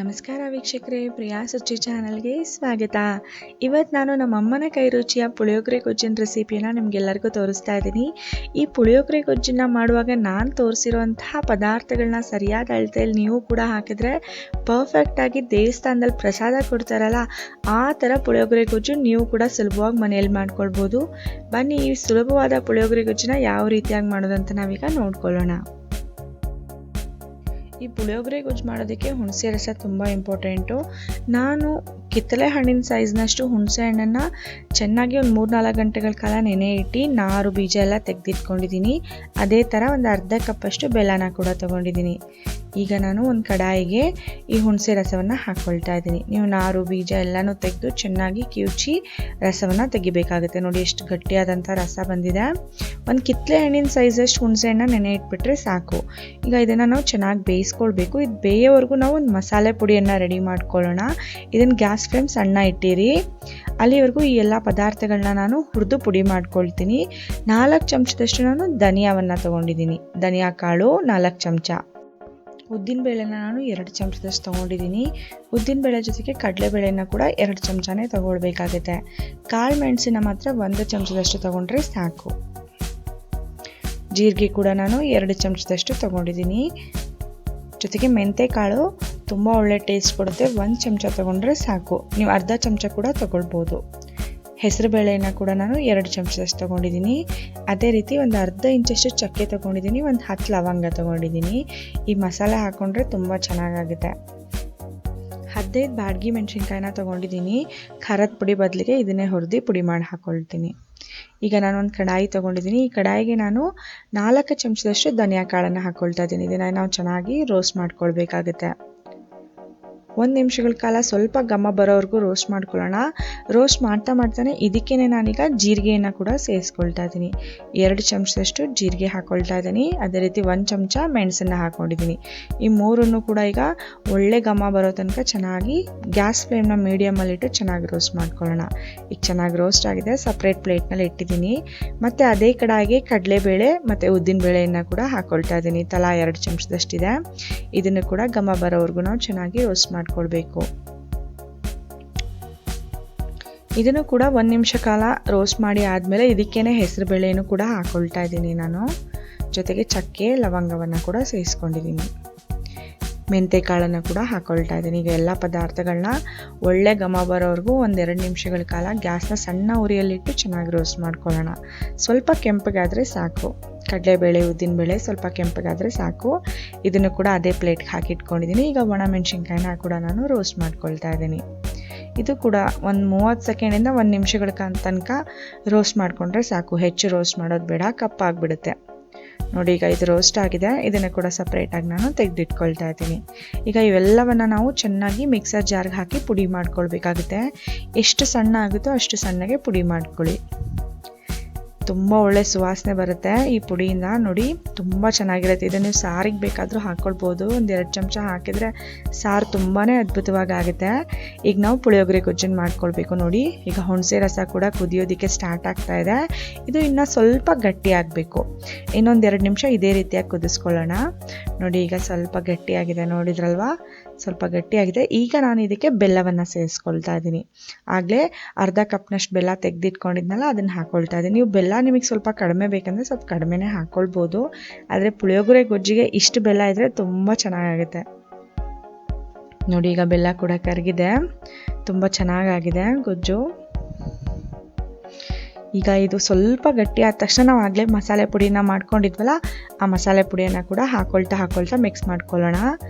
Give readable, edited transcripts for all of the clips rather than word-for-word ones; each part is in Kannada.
ನಮಸ್ಕಾರ ವೀಕ್ಷಕರೇ, ಪ್ರಿಯಾ ಸುಚಿ ಚಾನಲ್ಗೆ ಸ್ವಾಗತ. ಇವತ್ತು ನಾನು ನಮ್ಮ ಅಮ್ಮನ ಕೈ ರುಚಿಯ ಪುಳಿಯೋಗರೆ ಗೊಜ್ಜಿನ ರೆಸಿಪಿಯನ್ನು ನಿಮಗೆಲ್ಲರಿಗೂ ತೋರಿಸ್ತಾ ಇದ್ದೀನಿ. ಈ ಪುಳಿಯೋಗರೆ ಗೊಜ್ಜನ್ನು ಮಾಡುವಾಗ ನಾನು ತೋರಿಸಿರುವಂತಹ ಪದಾರ್ಥಗಳನ್ನ ಸರಿಯಾದ ಅಳತೆಯಲ್ಲಿ ನೀವು ಕೂಡ ಹಾಕಿದ್ರೆ ಪರ್ಫೆಕ್ಟಾಗಿ ದೇವಸ್ಥಾನದಲ್ಲಿ ಪ್ರಸಾದ ಕೊಡ್ತಾರಲ್ಲ ಆ ಥರ ಪುಳಿಯೋಗರೆ ಗೊಜ್ಜು ನೀವು ಕೂಡ ಸುಲಭವಾಗಿ ಮನೆಯಲ್ಲಿ ಮಾಡ್ಕೊಳ್ಬೋದು. ಬನ್ನಿ ಈ ಸುಲಭವಾದ ಪುಳಿಯೋಗರೆ ಗೊಜ್ಜನ್ನ ಯಾವ ರೀತಿಯಾಗಿ ಮಾಡೋದಂತ ನಾವೀಗ ನೋಡ್ಕೊಳ್ಳೋಣ. ಈ ಪುಳಿಯೋಗರೆ ಗೊಜ್ಜು ಮಾಡೋದಕ್ಕೆ ಹುಣಸೆ ರಸ ತುಂಬ ಇಂಪಾರ್ಟೆಂಟು. ನಾನು ಕಿತ್ತಳೆ ಹಣ್ಣಿನ ಸೈಜ್ನಷ್ಟು ಹುಣಸೆ ಹಣ್ಣನ್ನು ಚೆನ್ನಾಗಿ ಒಂದು 3-4 ಗಂಟೆಗಳ ಕಾಲ ನೆನೆ ಇಟ್ಟು ನಾರು ಬೀಜ ಎಲ್ಲ ತೆಗೆದಿಟ್ಕೊಂಡಿದ್ದೀನಿ. ಅದೇ ಥರ ಒಂದು ಅರ್ಧ ಕಪ್ಪಷ್ಟು ಬೆಲ್ಲನ ಕೂಡ ತೊಗೊಂಡಿದ್ದೀನಿ. ಈಗ ನಾನು ಒಂದು ಕಡಾಯಿಗೆ ಈ ಹುಣಸೆ ರಸವನ್ನು ಹಾಕ್ಕೊಳ್ತಾ ಇದ್ದೀನಿ. ನೀವು ನಾರು ಬೀಜ ಎಲ್ಲನೂ ತೆಗೆದು ಚೆನ್ನಾಗಿ ಕಿವುಚಿ ರಸವನ್ನು ತೆಗಿಬೇಕಾಗುತ್ತೆ. ನೋಡಿ ಎಷ್ಟು ಗಟ್ಟಿಯಾದಂಥ ರಸ ಬಂದಿದೆ. ಒಂದು ಕಿತ್ತಳೆ ಹಣ್ಣಿನ ಸೈಜಷ್ಟು ಹುಣಸೆ ಹಣ್ಣು ನೆನೆ ಇಟ್ಬಿಟ್ರೆ ಸಾಕು. ಈಗ ಇದನ್ನು ನಾವು ಚೆನ್ನಾಗಿ ಬೇಯಿಸ್ಕೊಳ್ಬೇಕು. ಇದು ಬೇಯೋವರೆಗೂ ನಾವು ಒಂದು ಮಸಾಲೆ ಪುಡಿಯನ್ನು ರೆಡಿ ಮಾಡ್ಕೊಳ್ಳೋಣ. ಇದನ್ನು ಗ್ಯಾಸ್ ಫ್ಲೇಮ್ ಸಣ್ಣ ಇಟ್ಟಿರಿ. ಅಲ್ಲಿವರೆಗೂ ಈ ಎಲ್ಲ ಪದಾರ್ಥಗಳನ್ನ ನಾನು ಹುರಿದು ಪುಡಿ ಮಾಡ್ಕೊಳ್ತೀನಿ. 4 ಚಮಚದಷ್ಟು ನಾನು ಧನಿಯಾವನ್ನು ತೊಗೊಂಡಿದ್ದೀನಿ. ಧನಿಯಾ ಕಾಳು 4 ಚಮಚ. ಉದ್ದಿನಬೇಳೆನ ನಾನು 2 ಚಮಚದಷ್ಟು ತೊಗೊಂಡಿದ್ದೀನಿ. ಉದ್ದಿನಬೇಳೆ ಜೊತೆಗೆ ಕಡಲೆಬೇಳೆನ ಕೂಡ 2 ಚಮಚನೇ ತೊಗೊಳ್ಬೇಕಾಗುತ್ತೆ. ಕಾಳು ಮೆಣಸಿನ ಮಾತ್ರ 1 ಚಮಚದಷ್ಟು ತೊಗೊಂಡ್ರೆ ಸಾಕು. ಜೀರಿಗೆ ಕೂಡ ನಾನು 2 ಚಮಚದಷ್ಟು ತೊಗೊಂಡಿದ್ದೀನಿ. ಜೊತೆಗೆ ಮೆಂತೆ ಕಾಳು ತುಂಬ ಒಳ್ಳೆ ಟೇಸ್ಟ್ ಕೊಡುತ್ತೆ. 1 ಚಮಚ ತೊಗೊಂಡ್ರೆ ಸಾಕು. ನೀವು ಅರ್ಧ ಚಮಚ ಕೂಡ ತೊಗೊಳ್ಬೋದು. ಹೆಸರು ಬೇಳೆನ ಕೂಡ ನಾನು 2 ಚಮಚದಷ್ಟು ತೊಗೊಂಡಿದ್ದೀನಿ. ಅದೇ ರೀತಿ ಒಂದು ಅರ್ಧ ಇಂಚಷ್ಟು ಚಕ್ಕೆ ತೊಗೊಂಡಿದ್ದೀನಿ. ಒಂದು 10 ಲವಂಗ ತೊಗೊಂಡಿದ್ದೀನಿ. ಈ ಮಸಾಲೆ ಹಾಕ್ಕೊಂಡ್ರೆ ತುಂಬ ಚೆನ್ನಾಗಾಗುತ್ತೆ. 15 ಬ್ಯಾಡಗಿ ಮೆಣಸಿನ್ಕಾಯಿನ ತೊಗೊಂಡಿದ್ದೀನಿ. ಖಾರದ ಪುಡಿ ಬದಲಿಗೆ ಇದನ್ನೇ ಹುರಿದು ಪುಡಿ ಮಾಡಿ ಹಾಕ್ಕೊಳ್ತೀನಿ. ಈಗ ನಾನು ಒಂದು ಕಡಾಯಿ ತೊಗೊಂಡಿದ್ದೀನಿ. ಈ ಕಡಾಯಿಗೆ ನಾನು 4 ಚಮಚದಷ್ಟು ಧನಿಯಾ ಕಾಳನ್ನು ಹಾಕ್ಕೊಳ್ತಾ ಇದ್ದೀನಿ. ಇದನ್ನು ನಾವು ಚೆನ್ನಾಗಿ ರೋಸ್ಟ್ ಮಾಡ್ಕೊಳ್ಬೇಕಾಗುತ್ತೆ. 1 ನಿಮಿಷಗಳ ಕಾಲ ಸ್ವಲ್ಪ ಘಮ ಬರೋವರೆಗೂ ರೋಸ್ಟ್ ಮಾಡ್ಕೊಳ್ಳೋಣ. ರೋಸ್ಟ್ ಮಾಡ್ತಾನೆ ಇದಕ್ಕೇನೆ ನಾನೀಗ ಜೀರಿಗೆಯನ್ನು ಕೂಡ ಸೇರಿಸ್ಕೊಳ್ತಾ ಇದ್ದೀನಿ. 2 ಚಮಚದಷ್ಟು ಜೀರಿಗೆ ಹಾಕ್ಕೊಳ್ತಾ ಇದ್ದೀನಿ. ಅದೇ ರೀತಿ 1 ಚಮಚ ಮೆಣಸನ್ನು ಹಾಕ್ಕೊಂಡಿದ್ದೀನಿ. ಈ ಮೂರನ್ನು ಕೂಡ ಈಗ ಒಳ್ಳೆ ಘಮ ಬರೋ ತನಕ ಚೆನ್ನಾಗಿ ಗ್ಯಾಸ್ ಫ್ಲೇಮ್ನ ಮೀಡಿಯಮಲ್ಲಿಟ್ಟು ಚೆನ್ನಾಗಿ ರೋಸ್ಟ್ ಮಾಡ್ಕೊಳ್ಳೋಣ. ಈಗ ಚೆನ್ನಾಗಿ ರೋಸ್ಟ್ ಆಗಿದೆ. ಸಪ್ರೇಟ್ ಪ್ಲೇಟ್ನಲ್ಲಿ ಇಟ್ಟಿದ್ದೀನಿ. ಮತ್ತು ಅದೇ ಕಡಾಯಿಗೆ ಕಡಲೆಬೇಳೆ ಮತ್ತು ಉದ್ದಿನಬೇಳೆಯನ್ನು ಕೂಡ ಹಾಕ್ಕೊಳ್ತಾ ಇದ್ದೀನಿ. ತಲಾ 2 ಚಮಚದಷ್ಟಿದೆ. ಇದನ್ನು ಕೂಡ ಘಮ ಬರೋವರೆಗೂ ನಾವು ಚೆನ್ನಾಗಿ ರೋಸ್ಟ್ ಮಾಡ್ಕೊಳ್ಬೇಕು. ಇದನ್ನು ಕೂಡ 1 ನಿಮಿಷ ಕಾಲ ರೋಸ್ಟ್ ಮಾಡಿ ಆದಮೇಲೆ ಇದಕ್ಕೇನೆ ಹೆಸರು ಬೇಳೆಯನ್ನು ಕೂಡ ಹಾಕ್ಕೊಳ್ತಾ ಇದ್ದೀನಿ ನಾನು. ಜೊತೆಗೆ ಚಕ್ಕೆ ಲವಂಗವನ್ನು ಕೂಡ ಸೇರಿಸ್ಕೊಂಡಿದ್ದೀನಿ. ಮೆಂತೆ ಕಾಳನ್ನು ಕೂಡ ಹಾಕ್ಕೊಳ್ತಾ ಇದ್ದೀನಿ. ಈಗ ಎಲ್ಲ ಪದಾರ್ಥಗಳನ್ನ ಒಳ್ಳೆ ಘಮ ಬರೋವರೆಗೂ 1-2 ನಿಮಿಷಗಳ ಕಾಲ ಗ್ಯಾಸ್ನ ಸಣ್ಣ ಉರಿಯಲ್ಲಿಟ್ಟು ಚೆನ್ನಾಗಿ ರೋಸ್ಟ್ ಮಾಡ್ಕೊಳ್ಳೋಣ. ಸ್ವಲ್ಪ ಕೆಂಪಗಾದರೆ ಸಾಕು. ಕಡಲೆಬೇಳೆ ಉದ್ದಿನಬೇಳೆ ಸ್ವಲ್ಪ ಕೆಂಪಗಾದರೆ ಸಾಕು. ಇದನ್ನು ಕೂಡ ಅದೇ ಪ್ಲೇಟ್ಗೆ ಹಾಕಿಟ್ಕೊಂಡಿದ್ದೀನಿ. ಈಗ ಒಣ ಮೆಣಸಿನ್ಕಾಯಿನ ಕೂಡ ನಾನು ರೋಸ್ಟ್ ಮಾಡ್ಕೊಳ್ತಾ ಇದ್ದೀನಿ. ಇದು ಕೂಡ ಒಂದು 30 ಸೆಕೆಂಡಿಂದ 1 ನಿಮಿಷಗಳ ತನಕ ರೋಸ್ಟ್ ಮಾಡಿಕೊಂಡ್ರೆ ಸಾಕು. ಹೆಚ್ಚು ರೋಸ್ಟ್ ಮಾಡೋದು ಬೇಡ, ಕಪ್ಪಾಗಿಬಿಡುತ್ತೆ. ನೋಡಿ ಈಗ ಇದು ರೋಸ್ಟ್ ಆಗಿದೆ. ಇದನ್ನು ಕೂಡ ಸಪ್ರೇಟಾಗಿ ನಾನು ತೆಗೆದಿಟ್ಕೊಳ್ತಾ ಇದ್ದೀನಿ. ಈಗ ಇವೆಲ್ಲವನ್ನು ನಾವು ಚೆನ್ನಾಗಿ ಮಿಕ್ಸರ್ ಜಾರ್ಗೆ ಹಾಕಿ ಪುಡಿ ಮಾಡ್ಕೊಳ್ಬೇಕಾಗುತ್ತೆ. ಎಷ್ಟು ಸಣ್ಣ ಆಗುತ್ತೋ ಅಷ್ಟು ಸಣ್ಣಗೆ ಪುಡಿ ಮಾಡ್ಕೊಳ್ಳಿ. ತುಂಬ ಒಳ್ಳೆ ಸುವಾಸನೆ ಬರುತ್ತೆ ಈ ಪುಡಿಯಿಂದ. ನೋಡಿ ತುಂಬ ಚೆನ್ನಾಗಿರುತ್ತೆ. ಇದನ್ನು ನೀವು ಸಾರಿಗೆ ಬೇಕಾದರೂ ಹಾಕ್ಕೊಳ್ಬೋದು. 1-2 ಚಮಚ ಹಾಕಿದರೆ ಸಾರು ತುಂಬಾ ಅದ್ಭುತವಾಗಿ ಆಗುತ್ತೆ. ಈಗ ನಾವು ಪುಳಿಯೋಗರೆ ಗೊಜ್ಜನ್ನು ಮಾಡ್ಕೊಳ್ಬೇಕು. ನೋಡಿ ಈಗ ಹುಣಸೆ ರಸ ಕೂಡ ಕುದಿಯೋದಕ್ಕೆ ಸ್ಟಾರ್ಟ್ ಆಗ್ತಾ ಇದೆ. ಇದು ಇನ್ನೂ ಸ್ವಲ್ಪ ಗಟ್ಟಿ ಆಗಬೇಕು. ಇನ್ನೊಂದು 2 ನಿಮಿಷ ಇದೇ ರೀತಿಯಾಗಿ ಕುದಿಸ್ಕೊಳ್ಳೋಣ. ನೋಡಿ ಈಗ ಸ್ವಲ್ಪ ಗಟ್ಟಿಯಾಗಿದೆ, ನೋಡಿದ್ರಲ್ವಾ, ಸ್ವಲ್ಪ ಗಟ್ಟಿಯಾಗಿದೆ. ಈಗ ನಾನು ಇದಕ್ಕೆ ಬೆಲ್ಲವನ್ನು ಸೇರಿಸ್ಕೊಳ್ತಾ ಇದ್ದೀನಿ. ಆಗಲೇ ಅರ್ಧ ಕಪ್ನಷ್ಟು ಬೆಲ್ಲ ತೆಗೆದಿಟ್ಕೊಂಡಿದ್ನಲ್ಲ ಅದನ್ನು ಹಾಕ್ಕೊಳ್ತಾ ಇದ್ದೀನಿ. ನೀವು ಬೆಲ್ಲ ನಿಮಗೆ ಸ್ವಲ್ಪ ಕಡಿಮೆ ಬೇಕಂದರೆ ಸ್ವಲ್ಪ ಕಡಿಮೆನೇ ಹಾಕ್ಕೊಳ್ಬೋದು. ಆದರೆ ಪುಳಿಯೋಗರೆ ಗೊಜ್ಜಿಗೆ ಇಷ್ಟು ಬೆಲ್ಲ ಇದ್ದರೆ ತುಂಬ ಚೆನ್ನಾಗಾಗುತ್ತೆ. ನೋಡಿ ಈಗ ಬೆಲ್ಲ ಕೂಡ ಕರಗಿದೆ. ತುಂಬ ಚೆನ್ನಾಗಾಗಿದೆ ಗೊಜ್ಜು. ಈಗ ಇದು ಸ್ವಲ್ಪ ಗಟ್ಟಿ ಆದ ತಕ್ಷಣ ನಾವು ಆಗಲೇ ಮಸಾಲೆ ಪುಡಿನ ಮಾಡ್ಕೊಂಡಿದ್ವಲ್ಲ ಆ ಮಸಾಲೆ ಪುಡಿಯನ್ನು ಕೂಡ ಹಾಕ್ಕೊಳ್ತಾ ಮಿಕ್ಸ್ ಮಾಡ್ಕೊಳ್ಳೋಣ.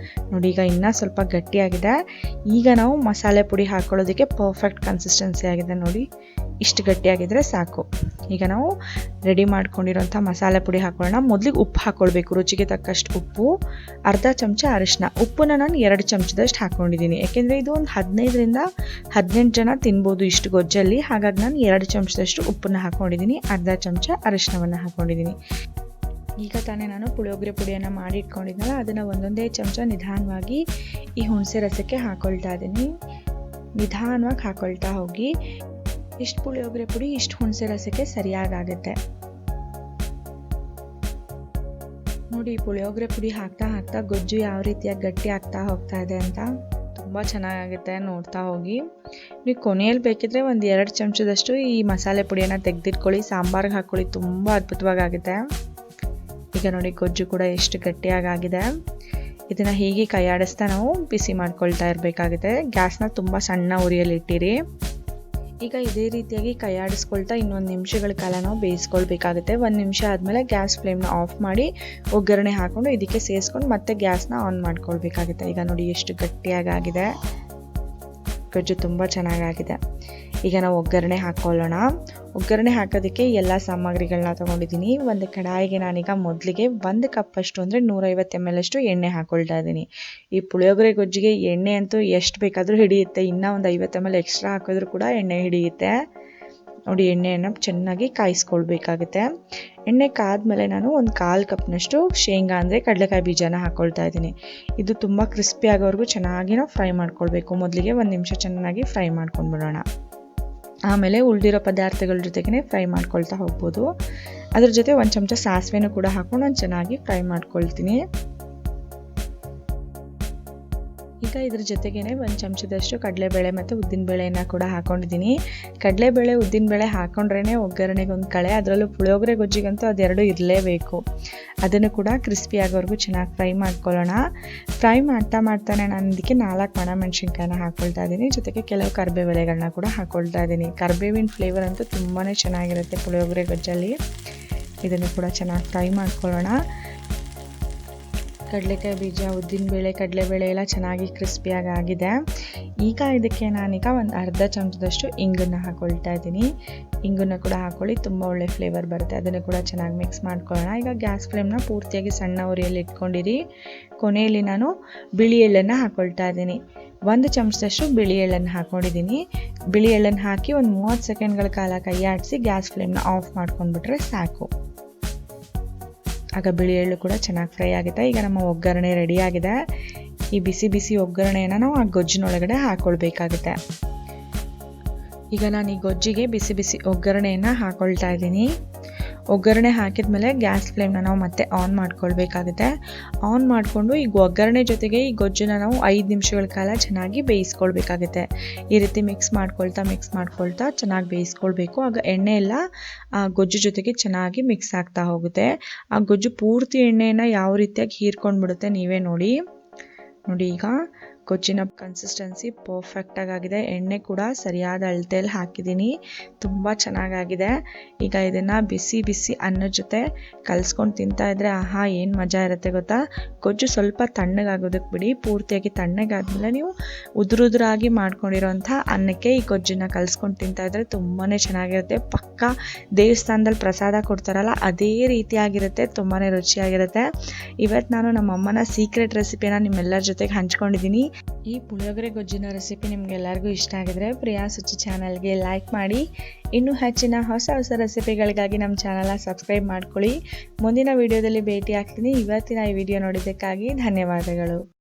ನೋಡಿ ಈಗ ಇನ್ನೂ ಸ್ವಲ್ಪ ಗಟ್ಟಿಯಾಗಿದೆ. ಈಗ ನಾವು ಮಸಾಲೆ ಪುಡಿ ಹಾಕ್ಕೊಳ್ಳೋದಕ್ಕೆ ಪರ್ಫೆಕ್ಟ್ ಕನ್ಸಿಸ್ಟೆನ್ಸಿ ಆಗಿದೆ. ನೋಡಿ ಇಷ್ಟು ಗಟ್ಟಿಯಾಗಿದ್ದರೆ ಸಾಕು. ಈಗ ನಾವು ರೆಡಿ ಮಾಡ್ಕೊಂಡಿರೋಂಥ ಮಸಾಲೆ ಪುಡಿ ಹಾಕ್ಕೊಳ್ಳೋಣ. ಮೊದಲಿಗೆ ಉಪ್ಪು ಹಾಕ್ಕೊಳ್ಬೇಕು. ರುಚಿಗೆ ತಕ್ಕಷ್ಟು ಉಪ್ಪು, ಅರ್ಧ ಚಮಚ ಅರಿಶಿನ. ಉಪ್ಪನ್ನು ನಾನು 2 ಚಮಚದಷ್ಟು ಹಾಕ್ಕೊಂಡಿದ್ದೀನಿ. ಯಾಕೆಂದರೆ ಇದು ಒಂದು 15ರಿಂದ 18 ಜನ ತಿನ್ಬೋದು ಇಷ್ಟು ಗೊಜ್ಜಲ್ಲಿ. ಹಾಗಾಗಿ ನಾನು 2 ಚಮಚದಷ್ಟು ಉಪ್ಪನ್ನು ಹಾಕ್ಕೊಂಡಿದ್ದೀನಿ. ಅರ್ಧ ಚಮಚ ಅರಿಶಿನವನ್ನು ಹಾಕ್ಕೊಂಡಿದ್ದೀನಿ. ಈಗ ತಾನೇ ನಾನು ಪುಳಿಯೋಗರೆ ಪುಡಿಯನ್ನು ಮಾಡಿ ಇಟ್ಕೊಂಡಿದ್ನಲ್ಲ ಅದನ್ನು ಒಂದೊಂದೇ ಚಮಚ ನಿಧಾನವಾಗಿ ಈ ಹುಣಸೆ ರಸಕ್ಕೆ ಹಾಕ್ಕೊಳ್ತಾ ಇದ್ದೀನಿ. ನಿಧಾನವಾಗಿ ಹಾಕ್ಕೊಳ್ತಾ ಹೋಗಿ. ಇಷ್ಟು ಪುಳಿಯೋಗರೆ ಪುಡಿ ಇಷ್ಟು ಹುಣಸೆ ರಸಕ್ಕೆ ಸರಿಯಾಗುತ್ತೆ. ನೋಡಿ ಪುಳಿಯೋಗರೆ ಪುಡಿ ಹಾಕ್ತಾ ಹಾಕ್ತಾ ಗೊಜ್ಜು ಯಾವ ರೀತಿಯಾಗಿ ಗಟ್ಟಿ ಆಗ್ತಾ ಹೋಗ್ತಾ ಇದೆ ಅಂತ. ತುಂಬ ಚೆನ್ನಾಗಾಗುತ್ತೆ, ನೋಡ್ತಾ ಹೋಗಿ. ನೀವು ಕೊನೆಯಲ್ಲಿ ಬೇಕಿದ್ರೆ ಒಂದು 2 ಚಮಚದಷ್ಟು ಈ ಮಸಾಲೆ ಪುಡಿಯನ್ನು ತೆಗೆದಿಟ್ಕೊಳ್ಳಿ, ಸಾಂಬಾರಿಗೆ ಹಾಕ್ಕೊಳ್ಳಿ, ತುಂಬ ಅದ್ಭುತವಾಗುತ್ತೆ. ಈಗ ನೋಡಿ ಗೊಜ್ಜು ಕೂಡ ಎಷ್ಟು ಗಟ್ಟಿಯಾಗಿದೆ. ಇದನ್ನು ಹೀಗೆ ಕೈ ಆಡಿಸ್ತಾ ನಾವು ಬಿಸಿ ಮಾಡ್ಕೊಳ್ತಾ ಇರಬೇಕಾಗುತ್ತೆ. ಗ್ಯಾಸ್ನ ತುಂಬ ಸಣ್ಣ ಉರಿಯಲ್ಲಿ ಇಟ್ಟಿರಿ. ಈಗ ಇದೇ ರೀತಿಯಾಗಿ ಕೈ ಆಡಿಸ್ಕೊಳ್ತಾ ಇನ್ನೊಂದು ನಿಮಿಷಗಳ ಕಾಲ ನಾವು ಬೇಯಿಸ್ಕೊಳ್ಬೇಕಾಗುತ್ತೆ. 1 ನಿಮಿಷ ಆದಮೇಲೆ ಗ್ಯಾಸ್ ಫ್ಲೇಮ್ನ ಆಫ್ ಮಾಡಿ ಒಗ್ಗರಣೆ ಹಾಕ್ಕೊಂಡು ಇದಕ್ಕೆ ಸೇರಿಸ್ಕೊಂಡು ಮತ್ತೆ ಗ್ಯಾಸ್ನ ಆನ್ ಮಾಡ್ಕೊಳ್ಬೇಕಾಗುತ್ತೆ. ಈಗ ನೋಡಿ ಎಷ್ಟು ಗಟ್ಟಿಯಾಗಿದೆ, ಗೊಜ್ಜು ತುಂಬ ಚೆನ್ನಾಗಾಗಿದೆ. ಈಗ ನಾವು ಒಗ್ಗರಣೆ ಹಾಕ್ಕೊಳ್ಳೋಣ. ಒಗ್ಗರಣೆ ಹಾಕೋದಕ್ಕೆ ಎಲ್ಲ ಸಾಮಗ್ರಿಗಳನ್ನ ತೊಗೊಂಡಿದ್ದೀನಿ. ಒಂದು ಕಡಾಯಿಗೆ ನಾನೀಗ ಮೊದಲಿಗೆ 1 ಕಪ್ಪಷ್ಟು ಅಂದರೆ 150 ml ಅಷ್ಟು ಎಣ್ಣೆ ಹಾಕ್ಕೊಳ್ತಾ ಇದ್ದೀನಿ. ಈ ಪುಳಿಯೋಗರೆ ಗೊಜ್ಜಿಗೆ ಎಣ್ಣೆ ಅಂತೂ ಎಷ್ಟು ಬೇಕಾದರೂ ಹಿಡಿಯುತ್ತೆ. ಇನ್ನೂ ಒಂದು 50 ml ಎಕ್ಸ್ಟ್ರಾ ಹಾಕಿದ್ರೂ ಕೂಡ ಎಣ್ಣೆ ಹಿಡಿಯುತ್ತೆ. ನೋಡಿ, ಎಣ್ಣೆಯನ್ನು ಚೆನ್ನಾಗಿ ಕಾಯಿಸ್ಕೊಳ್ಬೇಕಾಗುತ್ತೆ. ಎಣ್ಣೆ ಕಾದ್ಮೇಲೆ ನಾನು ಒಂದು 1/4 ಕಪ್ನಷ್ಟು ಶೇಂಗಾ ಅಂದರೆ ಕಡಲೆಕಾಯಿ ಬೀಜನ ಹಾಕ್ಕೊಳ್ತಾ ಇದ್ದೀನಿ. ಇದು ತುಂಬ ಕ್ರಿಸ್ಪಿ ಆಗೋವರೆಗೂ ಚೆನ್ನಾಗಿ ನಾವು ಫ್ರೈ ಮಾಡ್ಕೊಳ್ಬೇಕು. ಮೊದಲಿಗೆ 1 ನಿಮಿಷ ಚೆನ್ನಾಗಿ ಫ್ರೈ ಮಾಡ್ಕೊಂಡ್ಬಿಡೋಣ. ಆಮೇಲೆ ಉಳಿದಿರೋ ಪದಾರ್ಥಗಳ ಜೊತೆಗೇ ಫ್ರೈ ಮಾಡ್ಕೊಳ್ತಾ ಹೋಗ್ಬೋದು. ಅದ್ರ ಜೊತೆ 1 ಚಮಚ ಸಾಸಿವೆನೂ ಕೂಡ ಹಾಕೊಂಡು ನಾನು ಚೆನ್ನಾಗಿ ಫ್ರೈ ಮಾಡ್ಕೊಳ್ತೀನಿ. ಈಗ ಇದ್ರ ಜೊತೆಗೇ 1 ಚಮಚದಷ್ಟು ಕಡಲೆಬೇಳೆ ಮತ್ತು ಉದ್ದಿನಬೇಳೆಯನ್ನು ಕೂಡ ಹಾಕೊಂಡಿದ್ದೀನಿ. ಕಡಲೆಬೇಳೆ ಉದ್ದಿನಬೇಳೆ ಹಾಕೊಂಡ್ರೇ ಒಗ್ಗರಣೆಗೆ ಒಂದು ಕಳೆ. ಅದರಲ್ಲೂ ಪುಳಿಯೋಗರೆ ಗೊಜ್ಜಿಗಂತೂ ಅದೆರಡು ಇರಲೇಬೇಕು. ಅದನ್ನು ಕೂಡ ಕ್ರಿಸ್ಪಿ ಆಗೋವರೆಗೂ ಚೆನ್ನಾಗಿ ಫ್ರೈ ಮಾಡ್ಕೊಳ್ಳೋಣ. ಫ್ರೈ ಮಾಡ್ತಾನೆ ನಾನು ಇದಕ್ಕೆ 4 ಒಣಮೆಣಸಿನ್ಕಾಯಿನ ಹಾಕ್ಕೊಳ್ತಾ ಇದ್ದೀನಿ. ಜೊತೆಗೆ ಕೆಲವು ಕರಿಬೇವು ಎಲೆಗಳನ್ನ ಕೂಡ ಹಾಕ್ಕೊಳ್ತಾ ಇದ್ದೀನಿ. ಕರಿಬೇವಿನ ಫ್ಲೇವರ್ ಅಂತೂ ತುಂಬಾ ಚೆನ್ನಾಗಿರುತ್ತೆ ಪುಳಿಯೋಗರೆ ಗೊಜ್ಜಲ್ಲಿ. ಇದನ್ನು ಕೂಡ ಚೆನ್ನಾಗಿ ಫ್ರೈ ಮಾಡ್ಕೊಳ್ಳೋಣ. ಕಡಲೆಕಾಯಿ ಬೀಜ, ಉದ್ದಿನಬೇಳೆ, ಕಡಲೆಬೇಳೆ ಎಲ್ಲ ಚೆನ್ನಾಗಿ ಕ್ರಿಸ್ಪಿಯಾಗಿ ಆಗಿದೆ. ಈಗ ಇದಕ್ಕೆ ನಾನೀಗ ಒಂದು ಅರ್ಧ ಚಮಚದಷ್ಟು ಇಂಗನ್ನು ಹಾಕ್ಕೊಳ್ತಾ ಇದ್ದೀನಿ. ಇಂಗನ್ನು ಕೂಡ ಹಾಕ್ಕೊಳ್ಳಿ, ತುಂಬ ಒಳ್ಳೆ ಫ್ಲೇವರ್ ಬರುತ್ತೆ. ಅದನ್ನು ಕೂಡ ಚೆನ್ನಾಗಿ ಮಿಕ್ಸ್ ಮಾಡ್ಕೊಳ್ಳೋಣ. ಈಗ ಗ್ಯಾಸ್ ಫ್ಲೇಮ್ನ ಪೂರ್ತಿಯಾಗಿ ಸಣ್ಣ ಉರಿಯಲ್ಲಿ ಇಟ್ಕೊಂಡಿರಿ. ಕೊನೆಯಲ್ಲಿ ನಾನು ಬಿಳಿ ಎಳ್ಳನ್ನು ಹಾಕ್ಕೊಳ್ತಾ ಇದ್ದೀನಿ. 1 ಚಮಚದಷ್ಟು ಬಿಳಿ ಎಳ್ಳನ್ನು ಹಾಕ್ಕೊಂಡಿದ್ದೀನಿ. ಬಿಳಿ ಎಳ್ಳನ್ನು ಹಾಕಿ ಒಂದು 30 ಸೆಕೆಂಡ್ಗಳ ಕಾಲ ಕೈ ಆಡಿಸಿ ಗ್ಯಾಸ್ ಫ್ಲೇಮ್ನ ಆಫ್ ಮಾಡ್ಕೊಂಡ್ಬಿಟ್ರೆ ಸಾಕು. ಆಗ ಬಿಳಿ ಎಳ್ಳು ಕೂಡ ಚೆನ್ನಾಗಿ ಫ್ರೈ ಆಗುತ್ತೆ. ಈಗ ನಮ್ಮ ಒಗ್ಗರಣೆ ರೆಡಿಯಾಗಿದೆ. ಈ ಬಿಸಿ ಬಿಸಿ ಒಗ್ಗರಣೆಯನ್ನು ನಾವು ಆ ಗೊಜ್ಜಿನೊಳಗಡೆ ಹಾಕ್ಕೊಳ್ಬೇಕಾಗುತ್ತೆ. ಈಗ ನಾನು ಈ ಗೊಜ್ಜಿಗೆ ಬಿಸಿ ಬಿಸಿ ಒಗ್ಗರಣೆಯನ್ನು ಹಾಕ್ಕೊಳ್ತಾ ಇದ್ದೀನಿ. ಒಗ್ಗರಣೆ ಹಾಕಿದ್ಮೇಲೆ ಗ್ಯಾಸ್ ಫ್ಲೇಮ್ನ ನಾವು ಮತ್ತೆ ಆನ್ ಮಾಡ್ಕೊಳ್ಬೇಕಾಗುತ್ತೆ. ಆನ್ ಮಾಡಿಕೊಂಡು ಈಗ ಒಗ್ಗರಣೆ ಜೊತೆಗೆ ಈ ಗೊಜ್ಜನ್ನ ನಾವು 5 ನಿಮಿಷಗಳ ಕಾಲ ಚೆನ್ನಾಗಿ ಬೇಯಿಸ್ಕೊಳ್ಬೇಕಾಗುತ್ತೆ. ಈ ರೀತಿ ಮಿಕ್ಸ್ ಮಾಡ್ಕೊಳ್ತಾ ಚೆನ್ನಾಗಿ ಬೇಯಿಸ್ಕೊಳ್ಬೇಕು. ಆಗ ಎಣ್ಣೆ ಎಲ್ಲ ಆ ಗೊಜ್ಜು ಜೊತೆಗೆ ಚೆನ್ನಾಗಿ ಮಿಕ್ಸ್ ಆಗ್ತಾ ಹೋಗುತ್ತೆ. ಆ ಗೊಜ್ಜು ಪೂರ್ತಿ ಎಣ್ಣೆಯನ್ನು ಯಾವ ರೀತಿಯಾಗಿ ಹೀರ್ಕೊಂಡ್ಬಿಡುತ್ತೆ ನೀವೇ ನೋಡಿ. ಈಗ ಗೊಜ್ಜಿನ ಕನ್ಸಿಸ್ಟೆನ್ಸಿ ಪರ್ಫೆಕ್ಟಾಗಿದೆ. ಎಣ್ಣೆ ಕೂಡ ಸರಿಯಾದ ಅಳತೆಯಲ್ಲಿ ಹಾಕಿದ್ದೀನಿ. ತುಂಬ ಚೆನ್ನಾಗಾಗಿದೆ. ಈಗ ಇದನ್ನು ಬಿಸಿ ಬಿಸಿ ಅನ್ನದ ಜೊತೆ ಕಲಿಸ್ಕೊಂಡು ತಿಂತಾ ಇದ್ದರೆ ಆಹಾ ಏನು ಮಜಾ ಇರುತ್ತೆ ಗೊತ್ತಾ. ಗೊಜ್ಜು ಸ್ವಲ್ಪ ತಣ್ಣಗಾಗೋದಕ್ಕೆ ಬಿಡಿ. ಪೂರ್ತಿಯಾಗಿ ತಣ್ಣಗಾದ್ಮೇಲೆ ನೀವು ಉದುರಾಗಿ ಮಾಡ್ಕೊಂಡಿರೋಂಥ ಅನ್ನಕ್ಕೆ ಈ ಗೊಜ್ಜನ್ನು ಕಲಿಸ್ಕೊಂಡು ತಿಂತಾ ಇದ್ದರೆ ತುಂಬಾ ಚೆನ್ನಾಗಿರುತ್ತೆ. ಪಕ್ಕ ದೇವಸ್ಥಾನದಲ್ಲಿ ಪ್ರಸಾದ ಕೊಡ್ತಾರಲ್ಲ ಅದೇ ರೀತಿಯಾಗಿರುತ್ತೆ. ತುಂಬಾ ರುಚಿಯಾಗಿರುತ್ತೆ. ಇವತ್ತು ನಾನು ನಮ್ಮ ಅಮ್ಮನ ಸೀಕ್ರೆಟ್ ರೆಸಿಪಿನ ನಿಮ್ಮೆಲ್ಲರ ಜೊತೆಗೆ ಹಂಚ್ಕೊಂಡಿದ್ದೀನಿ. ಈ ಪುಳಿಯೋಗರೆ ಗೊಜ್ಜಿನ ರೆಸಿಪಿ ನಿಮ್ಗೆಲ್ಲರಿಗೂ ಇಷ್ಟ ಆಗಿದ್ರೆ ಪ್ರಿಯಾ ಸುಚಿ ಚಾನಲ್ಗೆ ಲೈಕ್ ಮಾಡಿ. ಇನ್ನೂ ಹೆಚ್ಚಿನ ಹೊಸ ರೆಸಿಪಿಗಳಿಗಾಗಿ ನಮ್ಮ ಚಾನಲ್ನ ಸಬ್ಸ್ಕ್ರೈಬ್ ಮಾಡ್ಕೊಳ್ಳಿ. ಮುಂದಿನ ವಿಡಿಯೋದಲ್ಲಿ ಭೇಟಿ ಆಗ್ತೀನಿ. ಇವತ್ತಿನ ಈ ವಿಡಿಯೋ ನೋಡಿದ್ದಕ್ಕಾಗಿ ಧನ್ಯವಾದಗಳು.